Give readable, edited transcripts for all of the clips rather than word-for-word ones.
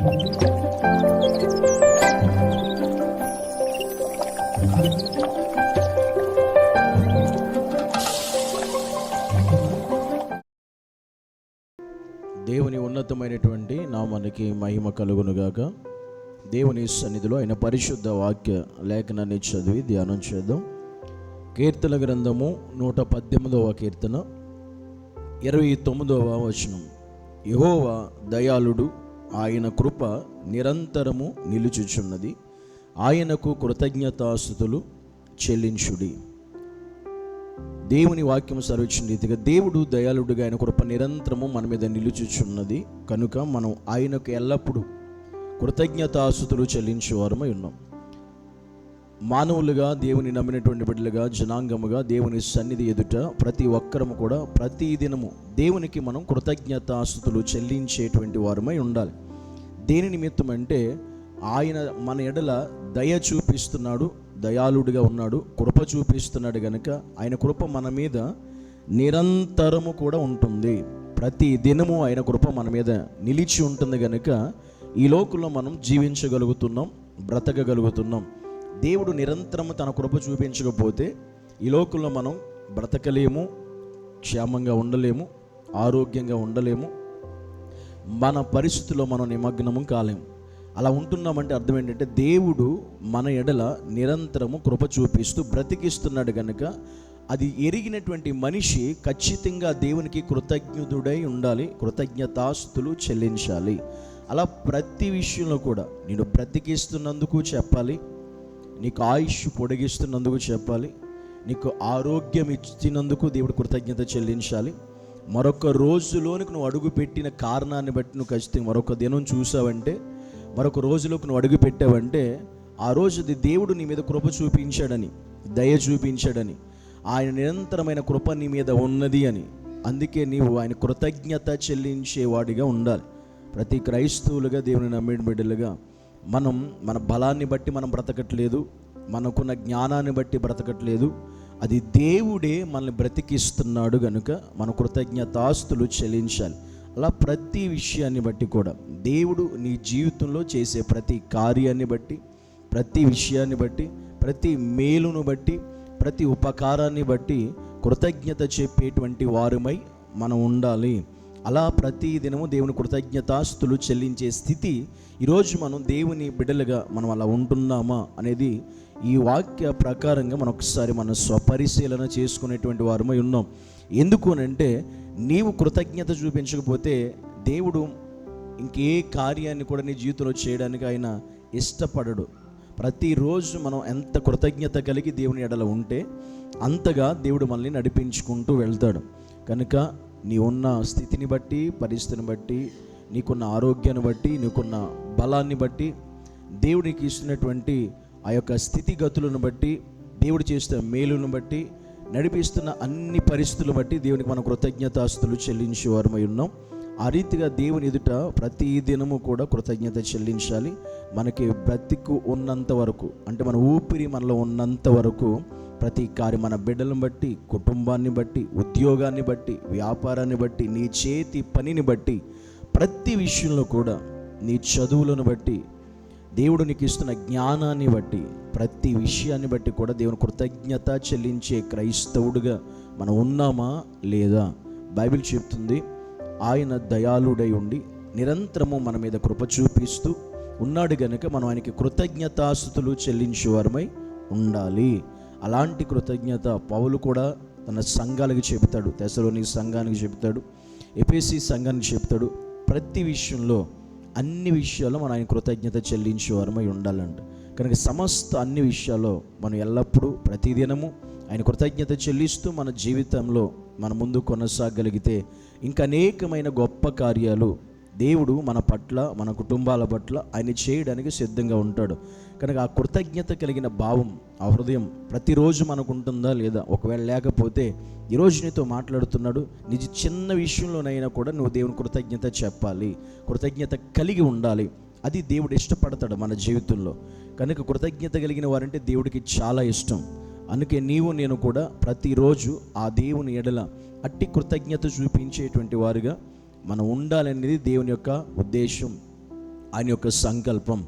దేవుని ఉన్నతమైనటువంటి నామానికి మహిమ కలుగునుగాక. దేవుని సన్నిధిలో ఆయన పరిశుద్ధ వాక్య లేఖనాన్ని చదివి ధ్యానం చేద్దాం. కీర్తన గ్రంథము 118వ కీర్తన 29వ వచనం. యెహోవా దయాళుడు, ఆయన కృప నిరంతరము నిలుచుచున్నది, ఆయనకు కృతజ్ఞతాస్తుతులు చెల్లించుడి. దేవుని వాక్యం సర్వించిన రీతిగా దేవుడు దయాళుడుగా, ఆయన కృప నిరంతరము మన మీద నిలుచుచున్నది కనుక మనం ఆయనకు ఎల్లప్పుడూ కృతజ్ఞతాస్తుతులు చెల్లించేవారమై ఉన్నాం. మానవులుగా, దేవుని నమ్మినటువంటి బిడ్డలుగా, జనాంగముగా దేవుని సన్నిధి ఎదుట ప్రతి ఒక్కరము కూడా ప్రతి దినము దేవునికి మనం కృతజ్ఞతాస్తుతులు చెల్లించేటువంటి వారమై ఉండాలి. దేని నిమిత్తం అంటే ఆయన మన ఎడల దయ చూపిస్తున్నాడు, దయాళుడిగా ఉన్నాడు, కృప చూపిస్తున్నాడు గనుక ఆయన కృప మన మీద నిరంతరము కూడా ఉంటుంది. ప్రతి దినము ఆయన కృప మన మీద నిలిచి ఉంటుంది గనుక ఈ లోకంలో మనం జీవించగలుగుతున్నాం, బ్రతకగలుగుతున్నాం. దేవుడు నిరంతరము తన కృప చూపించకపోతే ఈ లోకంలో మనం బ్రతకలేము, క్షేమంగా ఉండలేము, ఆరోగ్యంగా ఉండలేము, మన పరిస్థితుల్లో మనం నిమగ్నము కాలేము. అలా ఉంటున్నామంటే అర్థం ఏంటంటే దేవుడు మన ఎడల నిరంతరము కృప చూపిస్తూ బ్రతికిస్తున్నాడు కనుక అది ఎరిగినటువంటి మనిషి ఖచ్చితంగా దేవునికి కృతజ్ఞుడై ఉండాలి, కృతజ్ఞతాస్తుతులు చెల్లించాలి. అలా ప్రతి విషయంలో కూడా నేను బ్రతికిస్తున్నందుకు చెప్పాలి, నీకు ఆయుష్ పొడిగిస్తున్నందుకు చెప్పాలి, నీకు ఆరోగ్యం ఇచ్చినందుకు దేవుడు కృతజ్ఞత చెల్లించాలి. మరొక రోజులోనికి నువ్వు అడుగు పెట్టిన కారణాన్ని బట్టి నువ్వు ఖచ్చితంగా మరొక దినం చూసావంటే, మరొక రోజులోకి నువ్వు అడుగు పెట్టావంటే ఆ రోజుది దేవుడు నీ మీద కృప చూపించాడని, దయ చూపించాడని, ఆయన నిరంతరమైన కృప నీ మీద ఉన్నది అని. అందుకే నీవు ఆయన కృతజ్ఞత చెల్లించేవాడిగా ఉండాలి. ప్రతి క్రైస్తవులుగా, దేవుని నమ్మిన బిడ్డలుగా మనం మన బలాన్ని బట్టి మనం బ్రతకట్లేదు, మనకున్న జ్ఞానాన్ని బట్టి బ్రతకట్లేదు. అది దేవుడే మనల్ని బ్రతికిస్తున్నాడు కనుక మన కృతజ్ఞతాస్తులు చెల్లించాలి. అలా ప్రతి విషయాన్ని బట్టి కూడా దేవుడు నీ జీవితంలో చేసే ప్రతి కార్యాన్ని బట్టి, ప్రతి విషయాన్ని బట్టి, ప్రతి మేలును బట్టి, ప్రతి ఉపకారాన్ని బట్టి కృతజ్ఞత చెప్పేటువంటి వారమై మనం ఉండాలి. అలా ప్రతి దినము దేవుని కృతజ్ఞతాస్తులు చెల్లించే స్థితి ఈరోజు మనం దేవుని బిడ్డలుగా మనం అలా ఉంటున్నామా అనేది ఈ వాక్య ప్రకారంగా మనం ఒకసారి మనం స్వపరిశీలన చేసుకునేటువంటి వారమై ఉన్నాం. ఎందుకు అంటే నీవు కృతజ్ఞత చూపించకపోతే దేవుడు ఇంకే కార్యాన్ని కూడా నీ జీవితంలో చేయడానికి ఆయన ఇష్టపడడు. ప్రతిరోజు మనం ఎంత కృతజ్ఞత కలిగి దేవుని ఎడల ఉంటే అంతగా దేవుడు మనల్ని నడిపించుకుంటూ వెళ్తాడు. కనుక నీ ఉన్న స్థితిని బట్టి, పరిస్థితిని బట్టి, నీకున్న ఆరోగ్యాన్ని బట్టి, నీకున్న బలాన్ని బట్టి, దేవుడికి ఇస్తున్నటువంటి ఆ యొక్క స్థితిగతులను బట్టి, దేవుడు చేస్తున్న మేలును బట్టి, నడిపిస్తున్న అన్ని పరిస్థితులు బట్టి దేవునికి మనం కృతజ్ఞతాస్తుతులు చెల్లించేవారమై ఉన్నాం. ఆ రీతిగా దేవుని ఎదుట ప్రతి దినము కూడా కృతజ్ఞత చెల్లించాలి. మనకి బ్రతికు ఉన్నంత వరకు, అంటే మన ఊపిరి మనలో ఉన్నంత వరకు ప్రతి కార్యం, మన బిడ్డలను బట్టి, కుటుంబాన్ని బట్టి, ఉద్యోగాన్ని బట్టి, వ్యాపారాన్ని బట్టి, నీ చేతి పనిని బట్టి, ప్రతి విషయంలో కూడా, నీ చదువులను బట్టి, దేవుడు నీకు ఇస్తున్న జ్ఞానాన్ని బట్టి, ప్రతి విషయాన్ని బట్టి కూడా దేవుని కృతజ్ఞత చెల్లించే క్రైస్తవుడుగా మనం ఉన్నామా లేదా? బైబిల్ చెప్తుంది ఆయన దయాళుడై ఉండి నిరంతరము మన మీద కృప చూపిస్తూ ఉన్నాడు గనుక మనం ఆయనకి కృతజ్ఞతాస్తుతులు చెల్లించేవారమై ఉండాలి. అలాంటి కృతజ్ఞత పౌలు కూడా తన సంఘాలకు చెబుతాడు, తెస్సలోని సంఘానికి చెబుతాడు, ఎఫెసీ సంఘానికి చెబుతాడు. ప్రతి విషయంలో, అన్ని విషయాల్లో మనం ఆయన కృతజ్ఞత చెల్లించేవారమై ఉండాలంట. కనుక సమస్త అన్ని విషయాల్లో మనం ఎల్లప్పుడూ ప్రతిదినము ఆయన కృతజ్ఞత చెల్లిస్తూ మన జీవితంలో మన ముందు కొనసాగలిగితే ఇంకా అనేకమైన గొప్ప కార్యాలు దేవుడు మన పట్ల, మన కుటుంబాల పట్ల ఆయన చేయడానికి సిద్ధంగా ఉంటాడు. కనుక ఆ కృతజ్ఞత కలిగిన భావం, ఆ హృదయం ప్రతిరోజు మనకు ఉంటుందా లేదా? ఒకవేళ లేకపోతే ఈరోజు నీతో మాట్లాడుతున్నాడు, నిజ చిన్న విషయంలోనైనా కూడా నువ్వు దేవుని కృతజ్ఞత చెప్పాలి, కృతజ్ఞత కలిగి ఉండాలి. అది దేవుడు ఇష్టపడతాడు మన జీవితంలో. కనుక కృతజ్ఞత కలిగిన వారంటే దేవుడికి చాలా ఇష్టం. అందుకే నీవు నేను కూడా ప్రతిరోజు ఆ దేవుని ఎడల అట్టి కృతజ్ఞత చూపించేటువంటి వారుగా మనం ఉండాలనేది దేవుని యొక్క ఉద్దేశం. ఆయన యొక్క సంకల్పం,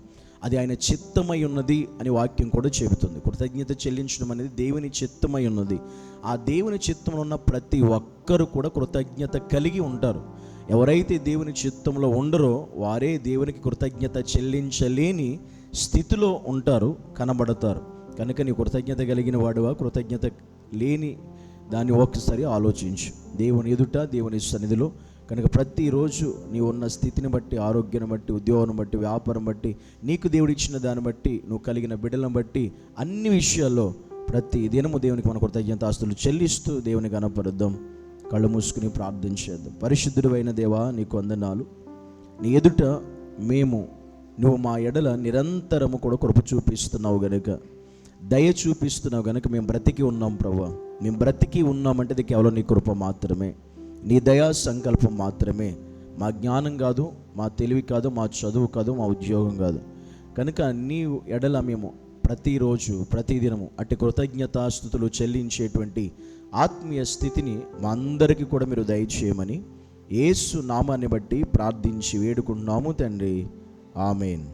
అది ఆయన చిత్తమై ఉన్నది అని వాక్యం కూడా చెబుతుంది. కృతజ్ఞత చెల్లించడం అనేది దేవుని చిత్తమై ఉన్నది. ఆ దేవుని చిత్తంలో ఉన్న ప్రతి ఒక్కరు కూడా కృతజ్ఞత కలిగి ఉంటారు. ఎవరైతే దేవుని చిత్తంలో ఉండరో వారే దేవునికి కృతజ్ఞత చెల్లించలేని స్థితిలో ఉంటారు, కనబడతారు. కనుక నీ కృతజ్ఞత కలిగిన వాడువా, కృతజ్ఞత లేని దాన్ని ఒక్కసారి ఆలోచించు దేవుని ఎదుట, దేవుని సన్నిధిలో. కనుక ప్రతిరోజు నీవు ఉన్న స్థితిని బట్టి, ఆరోగ్యాన్ని బట్టి, ఉద్యోగం బట్టి, వ్యాపారం బట్టి, నీకు దేవుడు ఇచ్చిన దాన్ని బట్టి, నువ్వు కలిగిన బిడ్డలను బట్టి, అన్ని విషయాల్లో ప్రతి దినము దేవునికి మన కృతజ్ఞతాస్తులు చెల్లిస్తూ దేవుని కనపరుద్దాం. కళ్ళు మూసుకుని ప్రార్థన చేద్దాం. పరిశుద్ధుడైన దేవా, నీకు వందనాలు. నీ ఎదుట నువ్వు మా ఎడల నిరంతరము కూడా కృప చూపిస్తున్నావు గనుక, దయ చూపిస్తున్నావు గనుక మేము బ్రతికి ఉన్నాం ప్రభువా. మేము బ్రతికి ఉన్నామంటే అది కేవలం నీ కృప మాత్రమే, నీ దయా సంకల్పం మాత్రమే. మా జ్ఞానం కాదు, మా తెలివి కాదు, మా చదువు కాదు, మా ఉద్యోగం కాదు. కనుక నీ ఎడల మేము ప్రతిరోజు, ప్రతిదినము అట్టి కృతజ్ఞతాస్తుతులు చెల్లించేటువంటి ఆత్మీయ స్థితిని మా అందరికీ కూడా మీరు దయచేయమని యేసు నామాన్ని బట్టి ప్రార్థించి వేడుకుంటున్నాము తండ్రి. ఆమేన్.